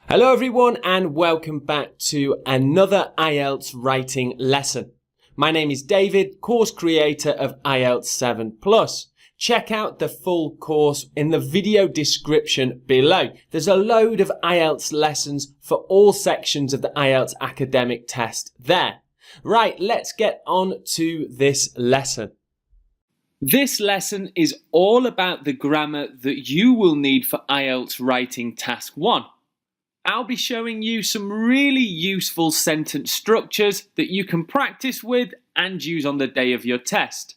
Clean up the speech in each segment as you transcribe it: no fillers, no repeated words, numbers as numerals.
Hello everyone and welcome back to another IELTS writing lesson. My name is David, course creator of IELTS 7+. Check out the full course in the video description below. There's a load of IELTS lessons for all sections of the IELTS academic test there. Right, let's get on to this lesson. This lesson is all about the grammar that you will need for IELTS writing task 1. I'll be showing you some really useful sentence structures that you can practice with and use on the day of your test.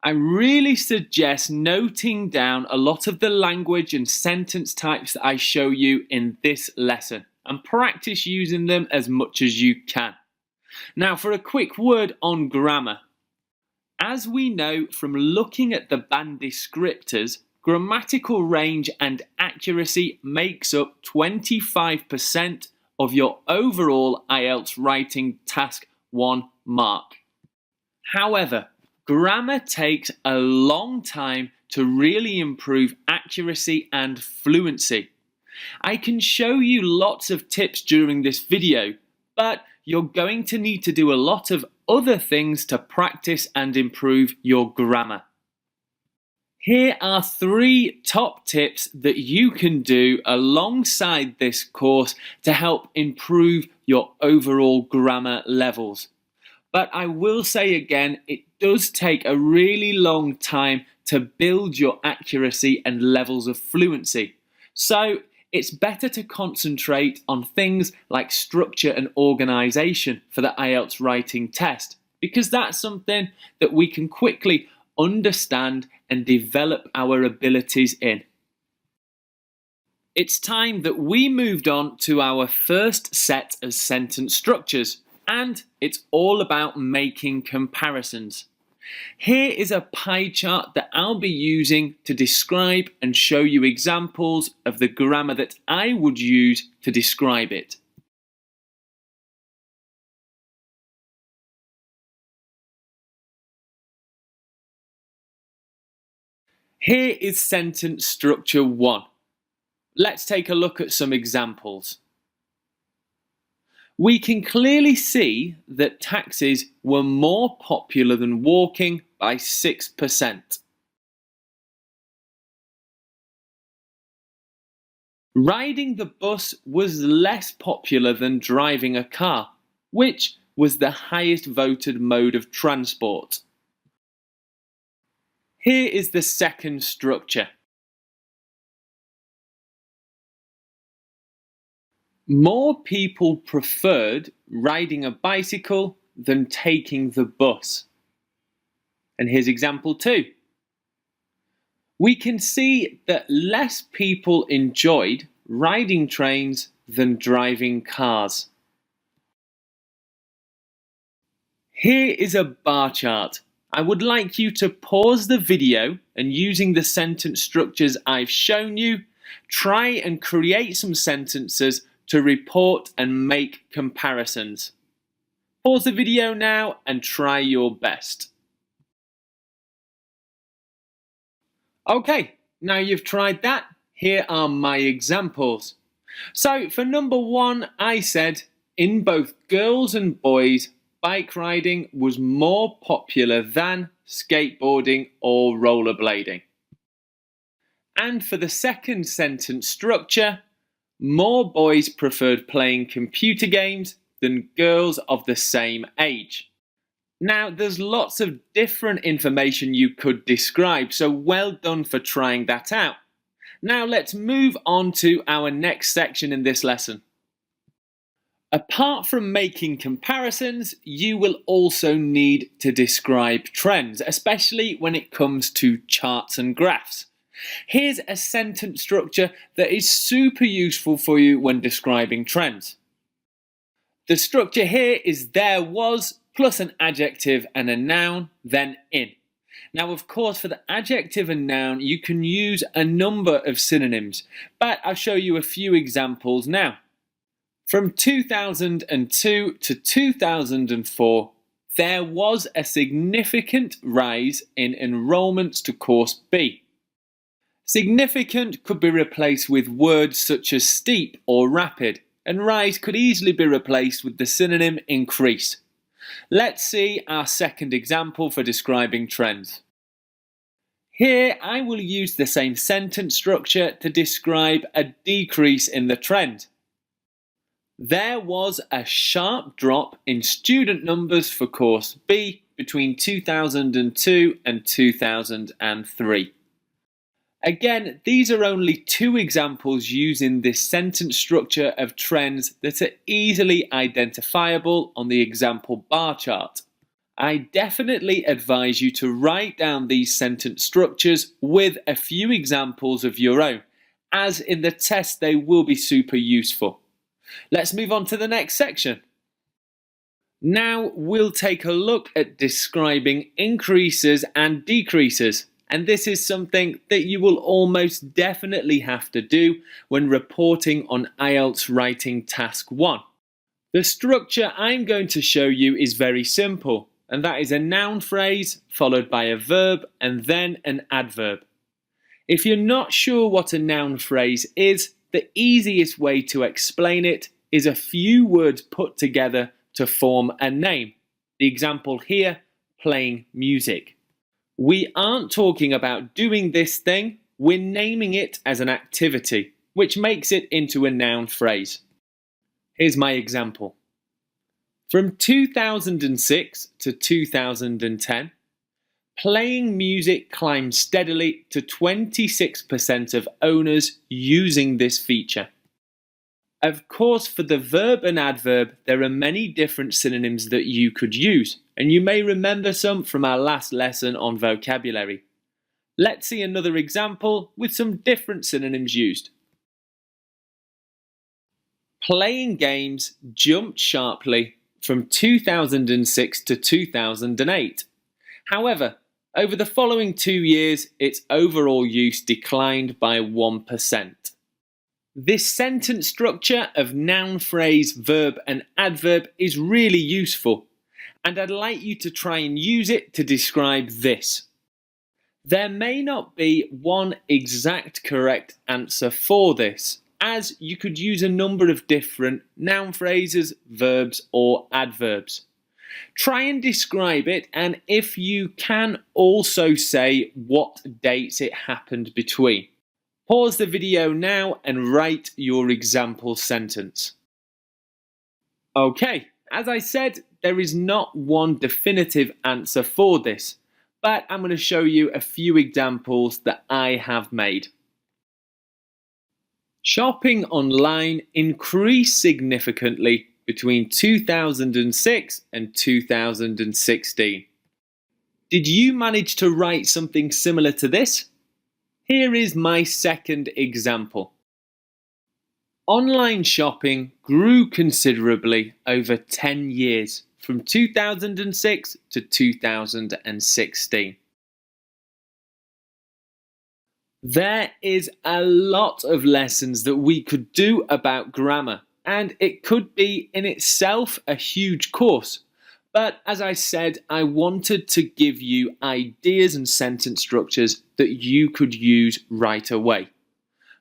I really suggest noting down a lot of the language and sentence types that I show you in this lesson and practice using them as much as you can. Now for a quick word on grammar. As we know from looking at the band descriptors, grammatical range and accuracy makes up 25% of your overall IELTS writing task 1 mark. However, grammar takes a long time to really improve accuracy and fluency. I can show you lots of tips during this video, but you're going to need to do a lot of other things to practice and improve your grammar. Here are 3 top tips that you can do alongside this course to help improve your overall grammar levels. But I will say again, it does take a really long time to build your accuracy and levels of fluency. So it's better to concentrate on things like structure and organisation for the IELTS writing test, because that's something that we can quickly understand and develop our abilities in. It's time that we moved on to our first set of sentence structures, and it's all about making comparisons. Here is a pie chart that I'll be using to describe and show you examples of the grammar that I would use to describe it. Here is sentence structure 1. Let's take a look at some examples. We can clearly see that taxis were more popular than walking by 6%. Riding the bus was less popular than driving a car, which was the highest voted mode of transport. Here is the second structure. More people preferred riding a bicycle than taking the bus. And here's example 2. We can see that less people enjoyed riding trains than driving cars. Here is a bar chart. I would like you to pause the video and, using the sentence structures I've shown you, try and create some sentences to report and make comparisons. Pause the video now and try your best. Okay, now you've tried that, here are my examples. So for number 1, I said, in both girls and boys, bike riding was more popular than skateboarding or rollerblading. And for the second sentence structure, more boys preferred playing computer games than girls of the same age. Now, there's lots of different information you could describe, so well done for trying that out. Now let's move on to our next section in this lesson. Apart from making comparisons, you will also need to describe trends, especially when it comes to charts and graphs. Here's a sentence structure that is super useful for you when describing trends. The structure here is there was plus an adjective and a noun, then in. Now, of course, for the adjective and noun, you can use a number of synonyms, but I'll show you a few examples now. From 2002 to 2004, there was a significant rise in enrolments to Course B. Significant could be replaced with words such as steep or rapid, and rise could easily be replaced with the synonym increase. Let's see our second example for describing trends. Here I will use the same sentence structure to describe a decrease in the trend. There was a sharp drop in student numbers for course B between 2002 and 2003. Again, these are only two examples using this sentence structure of trends that are easily identifiable on the example bar chart. I definitely advise you to write down these sentence structures with a few examples of your own, as in the test they will be super useful. Let's move on to the next section. Now we'll take a look at describing increases and decreases, and this is something that you will almost definitely have to do when reporting on IELTS Writing Task 1. The structure I'm going to show you is very simple, and that is a noun phrase followed by a verb and then an adverb. If you're not sure what a noun phrase is, the easiest way to explain it is a few words put together to form a name. The example here, playing music. We aren't talking about doing this thing, we're naming it as an activity, which makes it into a noun phrase. Here's my example. From 2006 to 2010, playing music climbed steadily to 26% of owners using this feature. Of course, for the verb and adverb, there are many different synonyms that you could use, and you may remember some from our last lesson on vocabulary. Let's see another example with some different synonyms used. Playing games jumped sharply from 2006 to 2008. However, over the following 2 years, its overall use declined by 1%. This sentence structure of noun phrase, verb and adverb is really useful, and I'd like you to try and use it to describe this. There may not be one exact correct answer for this, as you could use a number of different noun phrases, verbs or adverbs. Try and describe it, and if you can, also say what dates it happened between. Pause the video now and write your example sentence. Okay, as I said, there is not one definitive answer for this, but I'm going to show you a few examples that I have made. Shopping online increased significantly between 2006 and 2016. Did you manage to write something similar to this? Here is my second example. Online shopping grew considerably over 10 years, from 2006 to 2016. There is a lot of lessons that we could do about grammar, and it could be in itself a huge course. But as I said, I wanted to give you ideas and sentence structures that you could use right away.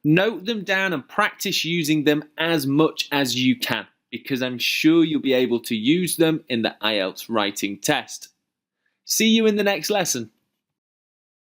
Note them down and practice using them as much as you can, because I'm sure you'll be able to use them in the IELTS writing test. See you in the next lesson.